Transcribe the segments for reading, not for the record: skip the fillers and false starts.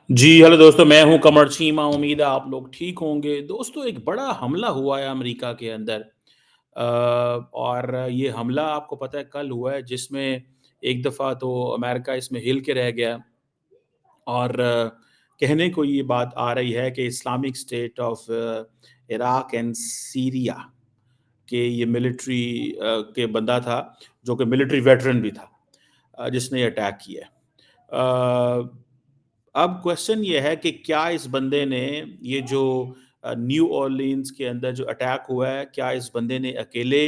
جی hello دوستو، میں ہوں کمر چیمہ. امید ہے آپ لوگ ٹھیک ہوں گے. دوستو ایک بڑا حملہ ہوا ہے امریکہ کے اندر. اور یہ حملہ آپ کو پتہ ہے کل ہوا ہے، جس میں ایک دفعہ تو امریکہ اس میں ہل کے رہ گیا. اور کہنے کو یہ بات آ رہی ہے کہ Islamic state of Iraq and Syria کہ یہ ملٹری کے بندہ تھا، جو کہ ملٹری ویٹرن بھی تھا، جس نے یہ اٹیک کیا ہے. اب کوشچن یہ ہے کہ کیا اس بندے نے یہ جو نیو اورلینز کے اندر جو اٹیک ہوا ہے، کیا اس بندے نے اکیلے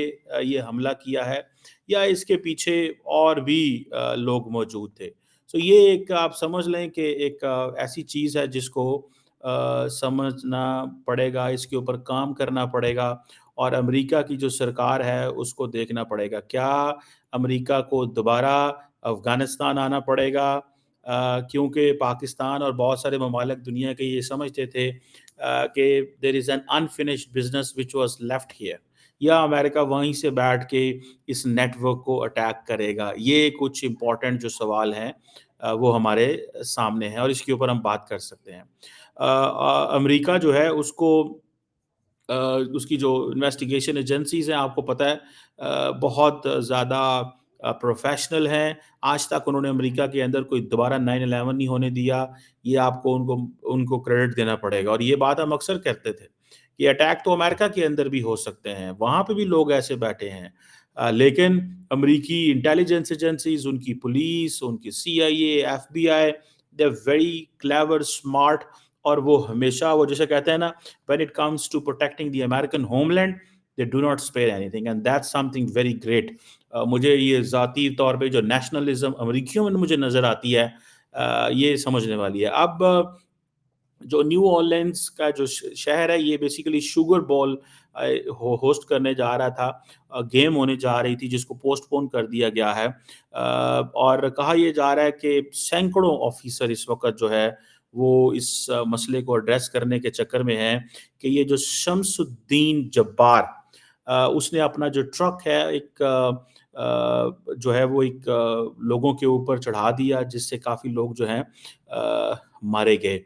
یہ حملہ کیا ہے یا اس کے پیچھے اور بھی لوگ موجود تھے؟ سو یہ ایک آپ سمجھ لیں کہ ایک ایسی چیز ہے جس کو سمجھنا پڑے گا، اس کے اوپر کام کرنا پڑے گا، اور امریکہ کی جو سرکار ہے اس کو دیکھنا پڑے گا. کیا امریکہ کو دوبارہ افغانستان آنا پڑے گا؟ کیونکہ پاکستان اور بہت سارے ممالک دنیا کے یہ سمجھتے تھے کہ there is an unfinished business which was left here, یا امریکہ وہیں سے بیٹھ کے اس نیٹ ورک کو اٹیک کرے گا. یہ کچھ امپورٹنٹ جو سوال ہیں وہ ہمارے سامنے ہیں، اور اس کے اوپر ہم بات کر سکتے ہیں. امریکہ جو ہے اس کو اس کی جو انویسٹیگیشن ایجنسیز ہیں، آپ کو پتہ ہے بہت زیادہ پروفیشنل ہیں. آج تک انہوں نے امریکہ کے اندر کوئی دوبارہ 9/11 نہیں ہونے دیا. یہ آپ کو ان کو کریڈٹ دینا پڑے گا. اور یہ بات ہم اکثر کہتے تھے کہ اٹیک تو امریکہ کے اندر بھی ہو سکتے ہیں، وہاں پہ بھی لوگ ایسے بیٹھے ہیں. لیکن امریکی انٹیلیجنس ایجنسیز، ان کی پولیس، ان کی CIA، FBI، they are very clever, smart. اور وہ ہمیشہ وہ جیسے کہتے ہیں نا، when it comes to protecting the American homeland, they do not spare anything, and that's something very great. مجھے یہ ذاتی طور پہ جو نیشنلزم امریکیوں میں مجھے نظر آتی ہے، یہ سمجھنے والی ہے. اب جو نیو اورلینز کا جو شہر ہے، یہ بیسیکلی شوگر بال ہوسٹ کرنے جا رہا تھا، گیم ہونے جا رہی تھی، جس کو پوسٹ پون کر دیا گیا ہے. اور کہا یہ جا رہا ہے کہ سینکڑوں آفیسر اس وقت جو ہے وہ اس مسئلے کو ایڈریس کرنے کے چکر میں ہیں کہ یہ جو شمس الدین جبار، اس نے اپنا جو ٹرک ہے ایک جو ہے وہ ایک لوگوں کے اوپر چڑھا دیا، جس سے کافی لوگ جو ہیں مارے گئے.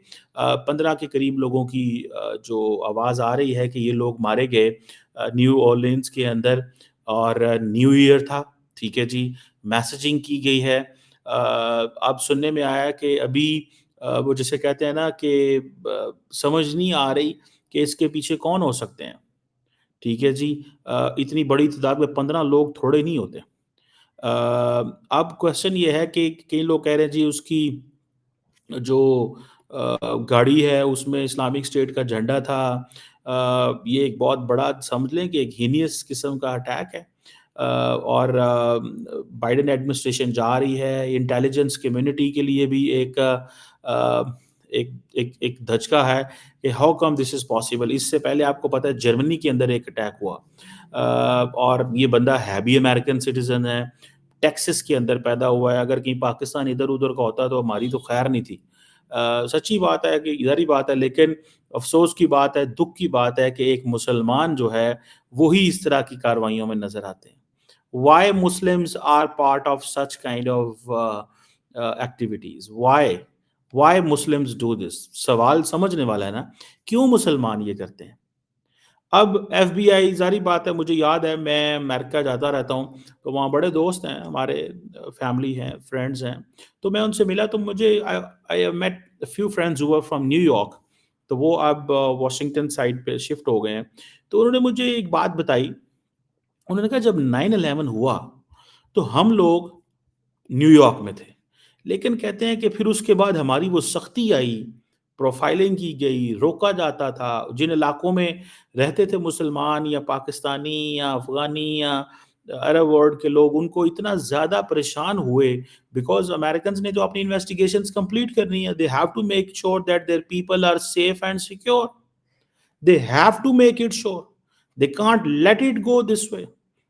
15 کے قریب لوگوں کی جو آواز آ رہی ہے کہ یہ لوگ مارے گئے نیو اورلینز کے اندر. اور نیو ایئر تھا، ٹھیک ہے جی، میسیجنگ کی گئی ہے. اب سننے میں آیا کہ ابھی وہ جسے کہتے ہیں نا کہ سمجھ نہیں آ رہی کہ اس کے پیچھے کون ہو سکتے ہیں. ٹھیک ہے جی، اتنی بڑی تعداد میں 15 لوگ تھوڑے نہیں ہوتے. اب کوشچن یہ ہے کہ کئی لوگ کہہ رہے ہیں جی اس کی جو گاڑی ہے اس میں اسلامک اسٹیٹ کا جھنڈا تھا. یہ ایک بہت بڑا سمجھ لیں کہ ایک ہینیس قسم کا اٹیک ہے. اور بائیڈن ایڈمنسٹریشن جا رہی ہے، انٹیلیجنس کمیونٹی کے لیے بھی ایک ایک دھچکا ہے کہ how come this is possible. اس سے پہلے آپ کو پتہ ہے جرمنی کے اندر ایک اٹیک ہوا، اور یہ بندہ ہے بھی امریکن سٹیزن ہے، ٹیکسس کے اندر پیدا ہوا ہے. اگر کہیں پاکستان ادھر ادھر کا ہوتا تو ہماری تو خیر نہیں تھی. سچی بات ہے کہ ادھر ہی بات ہے، لیکن افسوس کی بات ہے، دکھ کی بات ہے کہ ایک مسلمان جو ہے وہی اس طرح کی کاروائیوں میں نظر آتے ہیں. Why Muslims are part of such kind of activities? Why Muslims do this? سوال سمجھنے والا ہے نا، کیوں مسلمان یہ کرتے ہیں؟ اب FBI، ظاہری بات ہے، مجھے یاد ہے میں امریکہ جاتا رہتا ہوں تو وہاں بڑے دوست ہیں ہمارے، فیملی ہیں، فرینڈز ہیں. تو میں ان سے ملا تو مجھے I have met a few friends who were from New York. تو وہ اب واشنگٹن سائڈ پہ شفٹ ہو گئے ہیں. تو انہوں نے مجھے ایک بات بتائی. انہوں نے کہا جب 9/11 ہوا تو ہم لوگ نیو یارک میں تھے، لیکن کہتے ہیں کہ پھر اس کے بعد ہماری وہ سختی آئی، پروفائلنگ کی گئی، روکا جاتا تھا. جن علاقوں میں رہتے تھے مسلمان یا پاکستانی یا افغانی یا عرب ورلڈ کے لوگ، ان کو اتنا زیادہ پریشان ہوئے بیکاز امریکنز نے تو اپنی انویسٹیگیشنز کمپلیٹ کرنی ہے. They have to make sure that their people are safe and secure. They have to make it sure. They can't let it go this way.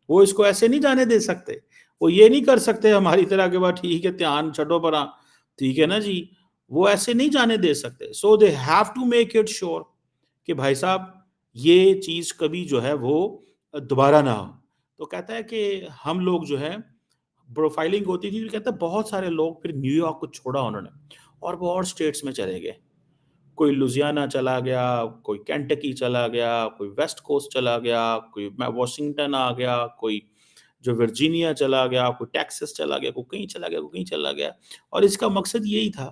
وہ اس کو ایسے نہیں جانے دے سکتے. وہ یہ نہیں کر سکتے ہماری طرح کے بعد ٹھیک ہے دھیان چھٹو پرا، ٹھیک ہے نا جی، وہ ایسے نہیں جانے دے سکتے. So they have to make it sure کہ بھائی صاحب یہ چیز کبھی جو ہے وہ دوبارہ نہ ہو. تو کہتا ہے کہ ہم لوگ جو ہے پروفائلنگ ہوتی تھی، کہتا ہے بہت سارے لوگ پھر نیو یارک کو چھوڑا انہوں نے، اور وہ اور اسٹیٹس میں چلے گئے. کوئی لوزیانا چلا گیا، کوئی کینٹکی چلا گیا، کوئی ویسٹ کوسٹ چلا گیا، کوئی واشنگٹن آ گیا، کوئی جو ورجینیا چلا گیا، کوئی ٹیکسس چلا گیا، کوئی کہیں چلا گیا، کوئی کہیں چلا گیا. اور اس کا مقصد یہی تھا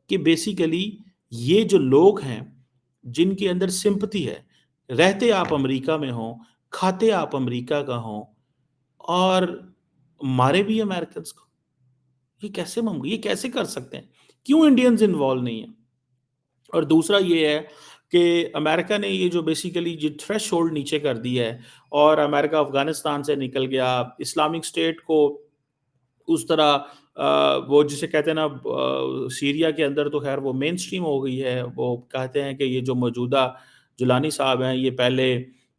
کہ بیسیکلی یہ جو لوگ ہیں جن کے اندر سمپتی ہے، رہتے آپ امریکہ میں ہوں، کھاتے آپ امریکہ کا ہوں، اور مارے بھی امریکنس کو. یہ کیسے ممکن، یہ کیسے کر سکتے ہیں؟ کیوں انڈینز انوالو نہیں ہیں؟ اور دوسرا یہ ہے کہ امریکہ نے یہ جو بیسیکلی جو تھریش ہولڈ نیچے کر دی ہے، اور امریکہ افغانستان سے نکل گیا، اسلامک اسٹیٹ کو اس طرح وہ جسے کہتے ہیں نا، سیریا کے اندر تو خیر وہ مین سٹریم ہو گئی ہے. وہ کہتے ہیں کہ یہ جو موجودہ جولانی صاحب ہیں یہ پہلے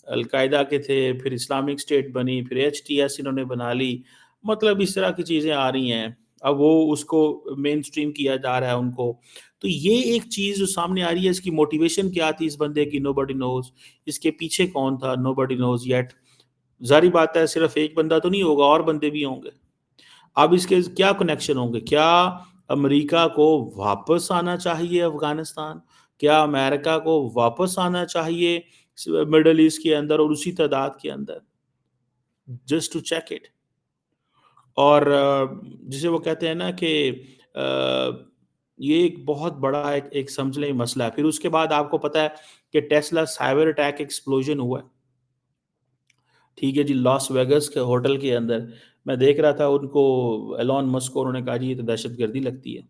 القاعدہ کے تھے، پھر اسلامک اسٹیٹ بنی، پھر ایچ ٹی ایس انہوں نے بنا لی. مطلب اس طرح کی چیزیں آ رہی ہیں. اب وہ اس کو مین سٹریم کیا جا رہا ہے ان کو. تو یہ ایک چیز جو سامنے آ رہی ہے، اس کی موٹیویشن کیا تھی اس بندے کی، نو بڈی نوز. اس کے پیچھے کون تھا، نو بڈی نوز یٹ. ظاہری بات ہے صرف ایک بندہ تو نہیں ہوگا، اور بندے بھی ہوں گے. اب اس کے کیا کنیکشن ہوں گے؟ کیا امریکہ کو واپس آنا چاہیے افغانستان؟ کیا امریکہ کو واپس آنا چاہیے مڈل ایسٹ کے اندر اور اسی تعداد کے اندر؟ Just to check it. اور جسے وہ کہتے ہیں نا کہ یہ ایک بہت بڑا ایک سمجھ لیں مسئلہ ہے. پھر اس کے بعد آپ کو پتا ہے کہ ٹیسلا سائبر اٹیک ایکسپلوژن ہوا ہے. ٹھیک ہے جی، لاس ویگس کے ہوٹل کے اندر میں دیکھ رہا تھا ان کو، ایلون مسک کو انہوں نے کہا جی یہ تو دہشت گردی لگتی ہے.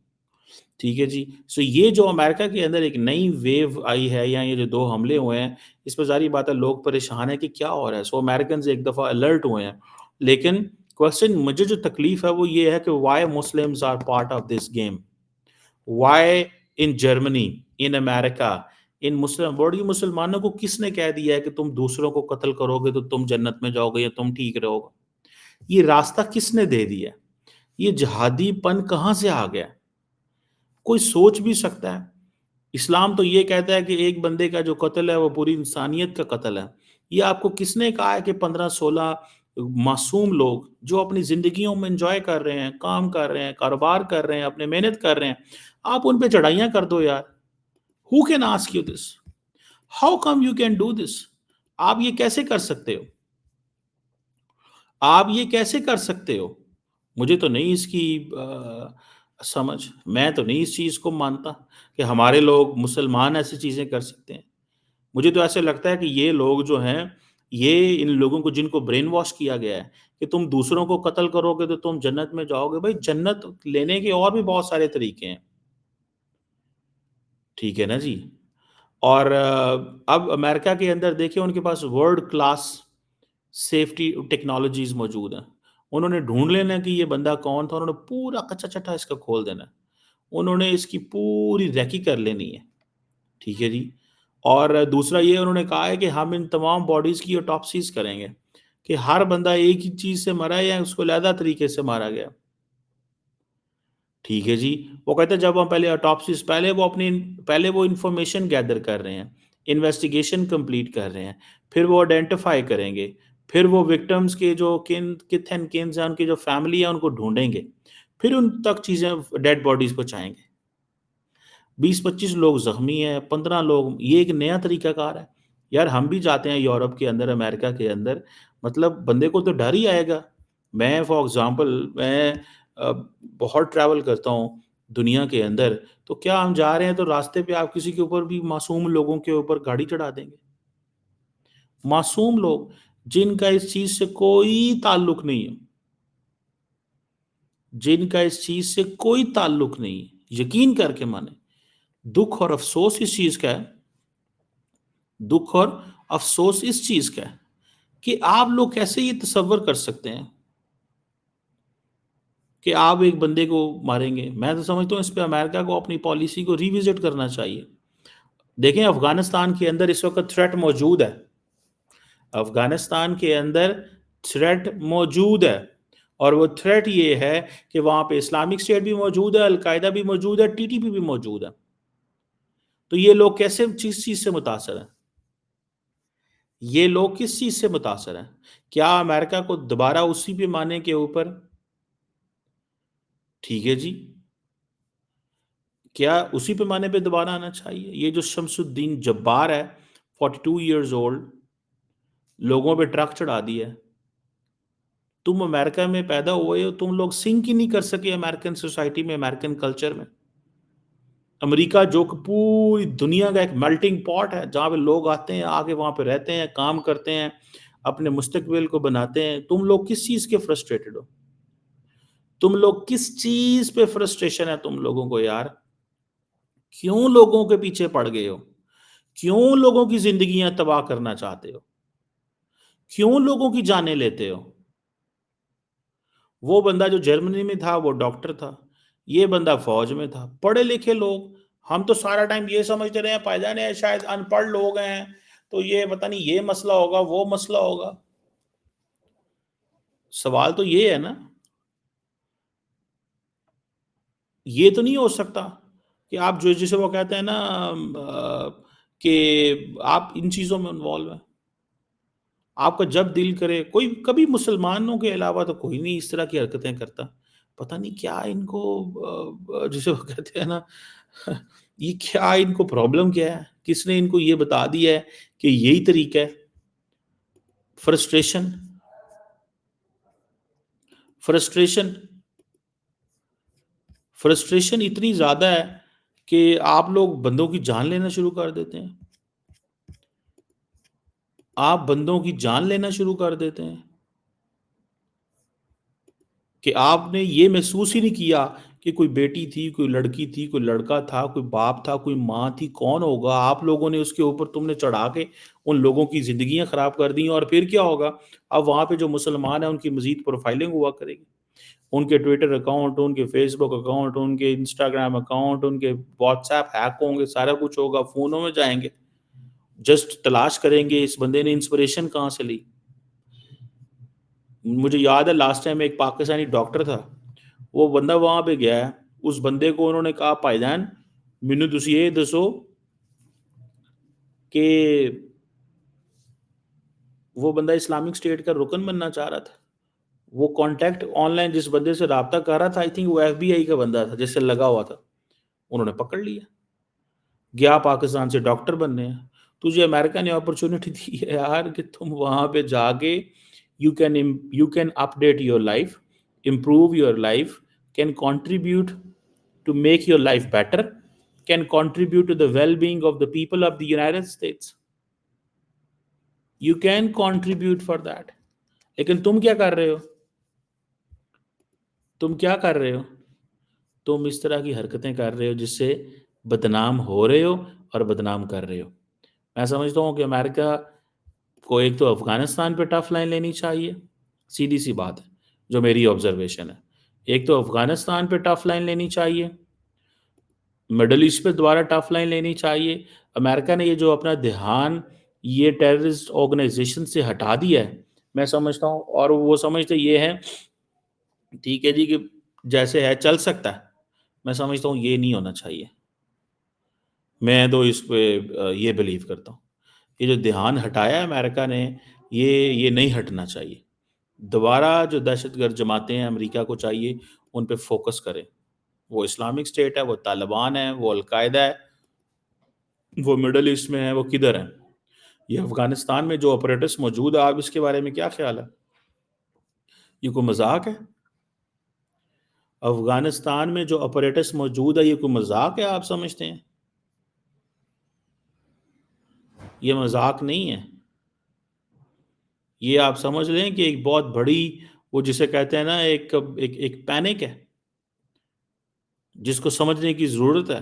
ٹھیک ہے جی. سو یہ جو امریکہ کے اندر ایک نئی ویو آئی ہے، یا یہ جو 2 حملے ہوئے ہیں، اس پہ ظاہری بات ہے لوگ پریشان ہیں کہ کیا ہو رہا ہے. سو امریکنز ایک دفعہ الرٹ ہوئے ہیں. لیکن کوشچن مجھے جو تکلیف ہے وہ یہ ہے کہ why Muslims are part of this game? Why in Germany, in America, ان مسلم بڑی مسلمانوں کو کس نے کہہ دیا ہے کہ تم دوسروں کو قتل کرو گے تو تم جنت میں جاؤ گے یا تم ٹھیک رہو گے؟ یہ راستہ کس نے دے دیا؟ یہ جہادی پن کہاں سے آ گیا؟ کوئی سوچ بھی سکتا ہے؟ اسلام تو یہ کہتا ہے کہ ایک بندے کا جو قتل ہے وہ پوری انسانیت کا قتل ہے. یہ آپ کو کس نے کہا ہے کہ 15-16 معصوم لوگ جو اپنی زندگیوں میں انجوائے کر رہے ہیں، کام کر رہے ہیں، کاروبار کر رہے ہیں، اپنے محنت کر رہے ہیں، آپ ان پہ چڑھائیاں کر دو یار؟ Who can ask you this? How come you can do this? آپ یہ کیسے کر سکتے ہو؟ آپ یہ کیسے کر سکتے ہو؟ مجھے تو نہیں اس کی سمجھ. میں تو نہیں اس چیز کو مانتا کہ ہمارے لوگ مسلمان ایسی چیزیں کر سکتے ہیں. مجھے تو ایسے لگتا ہے کہ یہ لوگ جو ہیں، یہ ان لوگوں کو جن کو برین واش کیا گیا ہے کہ تم دوسروں کو قتل کرو گے تو تم جنت میں جاؤ گے. بھائی جنت لینے کے اور بھی بہت سارے طریقے ہیں. ٹھیک ہے نا جی. اور اب امریکہ کے اندر دیکھیں ان کے پاس ورلڈ کلاس سیفٹی ٹیکنالوجیز موجود ہیں. انہوں نے ڈھونڈ لینا کہ یہ بندہ کون تھا، انہوں نے پورا کچا چٹا اس کا کھول دینا. انہوں نے اس کی پوری ریکی کر لینی ہے. ٹھیک ہے جی. اور دوسرا یہ انہوں نے کہا ہے کہ ہم ان تمام باڈیز کی اوٹوپسیز کریں گے کہ ہر بندہ ایک ہی چیز سے مرا ہے یا اس کو علیحدہ طریقے سے مارا گیا. ٹھیک ہے جی. وہ کہتے ہیں جب ہم پہلے اوٹوپسیز، پہلے وہ انفارمیشن گیدر کر رہے ہیں، انویسٹیگیشن کمپلیٹ کر رہے ہیں، پھر وہ آئیڈینٹیفائی کریں گے، پھر وہ وکٹمز کے جو کتھ اینڈ کینز ہیں، ان کی جو فیملی ہے ان کو ڈھونڈیں گے، پھر ان تک چیزیں ڈیڈ باڈیز پہنچائیں گے. 20-25 لوگ زخمی ہیں، 15 لوگ. یہ ایک نیا طریقہ کار ہے یار. ہم بھی جاتے ہیں یورپ کے اندر، امریکہ کے اندر، مطلب بندے کو تو ڈر ہی آئے گا. میں فار ایگزامپل میں بہت ٹریول کرتا ہوں دنیا کے اندر، تو کیا ہم جا رہے ہیں تو راستے پہ آپ کسی کے اوپر بھی، معصوم لوگوں کے اوپر گاڑی چڑھا دیں گے؟ معصوم لوگ جن کا اس چیز سے کوئی تعلق نہیں ہے، جن کا اس چیز سے کوئی تعلق نہیں ہے. یقین کر کے مانے. دکھ اور افسوس اس چیز کا ہے، دکھ اور افسوس اس چیز کا ہے کہ آپ لوگ کیسے یہ تصور کر سکتے ہیں کہ آپ ایک بندے کو ماریں گے. میں تو سمجھتا ہوں اس پہ امریکہ کو اپنی پالیسی کو ریوزٹ کرنا چاہیے. دیکھیں افغانستان کے اندر اس وقت تھریٹ موجود ہے. افغانستان کے اندر تھریٹ موجود ہے، اور وہ تھریٹ یہ ہے کہ وہاں پہ اسلامک اسٹیٹ بھی موجود ہے، القاعدہ بھی موجود ہے، ٹی ٹی پی بھی موجود ہے. تو یہ لوگ کیسے کس چیز سے متاثر ہیں؟ یہ لوگ کس چیز سے متاثر ہیں؟ کیا امریکہ کو دوبارہ اسی پہ مانے کے اوپر؟ ٹھیک ہے جی. کیا اسی پیمانے پہ دوبارہ آنا چاہیے؟ یہ جو شمس الدین جبار ہے 42 ایئرز اولڈ، لوگوں پہ ٹرک چڑھا دیا ہے. تم امریکہ میں پیدا ہوئے ہو، تم لوگ سنک ہی نہیں کر سکے امریکن سوسائٹی میں، امریکن کلچر میں. امریکہ جو کہ پوری دنیا کا ایک میلٹنگ پاٹ ہے، جہاں پہ لوگ آتے ہیں، آگے وہاں پہ رہتے ہیں، کام کرتے ہیں، اپنے مستقبل کو بناتے ہیں. تم لوگ کس چیز کے فرسٹریٹڈ ہو؟ تم لوگ کس چیز پہ فرسٹریشن ہے تم لوگوں کو یار؟ کیوں لوگوں کے پیچھے پڑ گئے ہو؟ کیوں لوگوں کی زندگیاں تباہ کرنا چاہتے ہو؟ کیوں لوگوں کی جانیں لیتے ہو؟ وہ بندہ جو جرمنی میں تھا وہ ڈاکٹر تھا، یہ بندہ فوج میں تھا، پڑھے لکھے لوگ. ہم تو سارا ٹائم یہ سمجھتے رہے ہیں پائیدان ہے، شاید ان پڑھ لوگ ہیں تو یہ پتہ نہیں یہ مسئلہ ہوگا وہ مسئلہ ہوگا. سوال تو یہ ہے نا، یہ تو نہیں ہو سکتا کہ آپ جو جسے وہ کہتے ہیں نا کہ آپ ان چیزوں میں انوالو ہیں. آپ کا جب دل کرے، کوئی کبھی مسلمانوں کے علاوہ تو کوئی نہیں اس طرح کی حرکتیں کرتا. پتہ نہیں کیا ان کو جسے وہ کہتے ہیں نا یہ کیا ان کو پرابلم کیا ہے؟ کس نے ان کو یہ بتا دیا ہے کہ یہی طریقہ ہے؟ فرسٹریشن فرسٹریشن فرسٹریشن اتنی زیادہ ہے کہ آپ لوگ بندوں کی جان لینا شروع کر دیتے ہیں. آپ بندوں کی جان لینا شروع کر دیتے ہیں کہ آپ نے یہ محسوس ہی نہیں کیا کہ کوئی بیٹی تھی، کوئی لڑکی تھی، کوئی لڑکا تھا، کوئی باپ تھا، کوئی ماں تھی، کون ہوگا. آپ لوگوں نے اس کے اوپر تم نے چڑھا کے ان لوگوں کی زندگیاں خراب کر دی. اور پھر کیا ہوگا؟ اب وہاں پہ جو مسلمان ہیں ان کی مزید پروفائلنگ ہوا کرے گی. ان کے ٹویٹر اکاؤنٹ، ان کے فیس بک اکاؤنٹ، ان کے انسٹاگرام اکاؤنٹ، ان کے واٹس ایپ ہیک ہوں گے، سارا کچھ ہوگا، فونوں میں جائیں گے، جسٹ تلاش کریں گے اس بندے نے انسپریشن کہاں سے لی. مجھے یاد ہے لاسٹ ٹائم ایک پاکستانی ڈاکٹر تھا، وہ بندہ وہاں پہ گیا ہے، اس بندے کو انہوں نے کہا بھائی جان مینوں تسی یہ دسو کہ وہ بندہ اسلامک اسٹیٹ کا رکن بننا چاہ رہا تھا. وہ کانٹیکٹ آن لائن جس بندے سے رابطہ کر رہا تھا، آئی تھنک وہ ایف بی آئی کا بندہ تھا جس سے لگا ہوا تھا. انہوں نے پکڑ لیا، گیا پاکستان سے ڈاکٹر بننے ہیں. تجھے امریکہ نے اپرچونٹی دی ہے یار کہ تم وہاں پہ جا کے you can update your life, improve your life, can contribute to make your life better, can contribute to the well being of the people of the United States. You can contribute for that. لیکن تم کیا کر رہے ہو؟ تم کیا کر رہے ہو؟ تم اس طرح کی حرکتیں کر رہے ہو جس سے بدنام ہو رہے ہو اور بدنام کر رہے ہو. میں سمجھتا ہوں کہ امریکہ کو ایک تو افغانستان پہ ٹف لائن لینی چاہیے، سیدھی سی بات ہے جو میری آبزرویشن ہے. ایک تو افغانستان پہ ٹف لائن لینی چاہیے، مڈل ایسٹ پہ دوبارہ ٹف لائن لینی چاہیے. امریکہ نے یہ جو اپنا دھیان یہ ٹیررسٹ آرگنائزیشن سے ہٹا دیا ہے، میں سمجھتا ہوں، اور وہ سمجھتے یہ ہے ٹھیک ہے جی کہ جیسے ہے چل سکتا ہے. میں سمجھتا ہوں یہ نہیں ہونا چاہیے. میں تو اس پہ یہ بلیو کرتا ہوں یہ جو دھیان ہٹایا ہے امریکہ نے، یہ نہیں ہٹنا چاہیے. دوبارہ جو دہشت گرد جماعتیں ہیں امریکہ کو چاہیے ان پہ فوکس کریں. وہ اسلامک اسٹیٹ ہے، وہ طالبان ہے، وہ القاعدہ ہے، وہ مڈل ایسٹ میں ہے، وہ کدھر ہے. یہ افغانستان میں جو آپریٹرس موجود ہے، آپ اس کے بارے میں کیا خیال ہے؟ یہ کوئی مذاق ہے؟ افغانستان میں جو آپریٹرس موجود ہے یہ کوئی مذاق ہے آپ سمجھتے ہیں؟ یہ مذاق نہیں ہے. یہ آپ سمجھ لیں کہ ایک بہت بڑی، وہ جسے کہتے ہیں نا ایک پینک ہے جس کو سمجھنے کی ضرورت ہے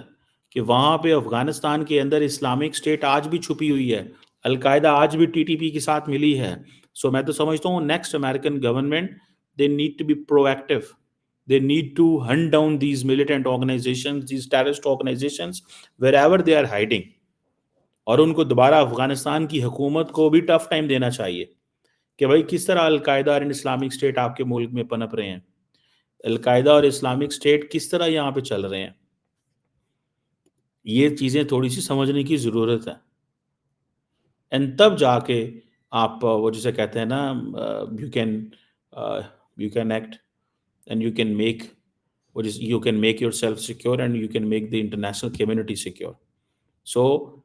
کہ وہاں پہ افغانستان کے اندر اسلامک اسٹیٹ آج بھی چھپی ہوئی ہے، القاعدہ آج بھی ٹی ٹی پی کے ساتھ ملی ہے. سو میں تو سمجھتا ہوں next American government they need to be proactive. They need to hunt down these militant organizations, these terrorist organizations, wherever they are hiding. اور ان کو دوبارہ افغانستان کی حکومت کو بھی ٹف ٹائم دینا چاہیے کہ بھائی کس طرح القاعدہ اور اسلامک اسٹیٹ آپ کے ملک میں پنپ رہے ہیں، القاعدہ اور اسلامک اسٹیٹ کس طرح یہاں پہ چل رہے ہیں. یہ چیزیں تھوڑی سی سمجھنے کی ضرورت ہے. اینڈ تب جا کے آپ وہ جسے کہتے ہیں نا you can act and you can make which is you can make yourself secure and you can make the international community secure. So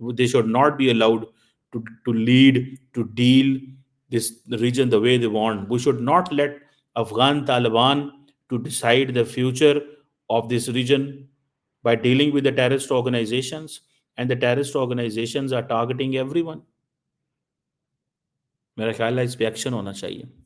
They should not be allowed to lead, to deal this region the way they want. We should not let Afghan Taliban to decide the future of this region by dealing with the terrorist organizations, and the terrorist organizations are targeting everyone. میرا خیال ہے اس پہ action ہونا چاہیے.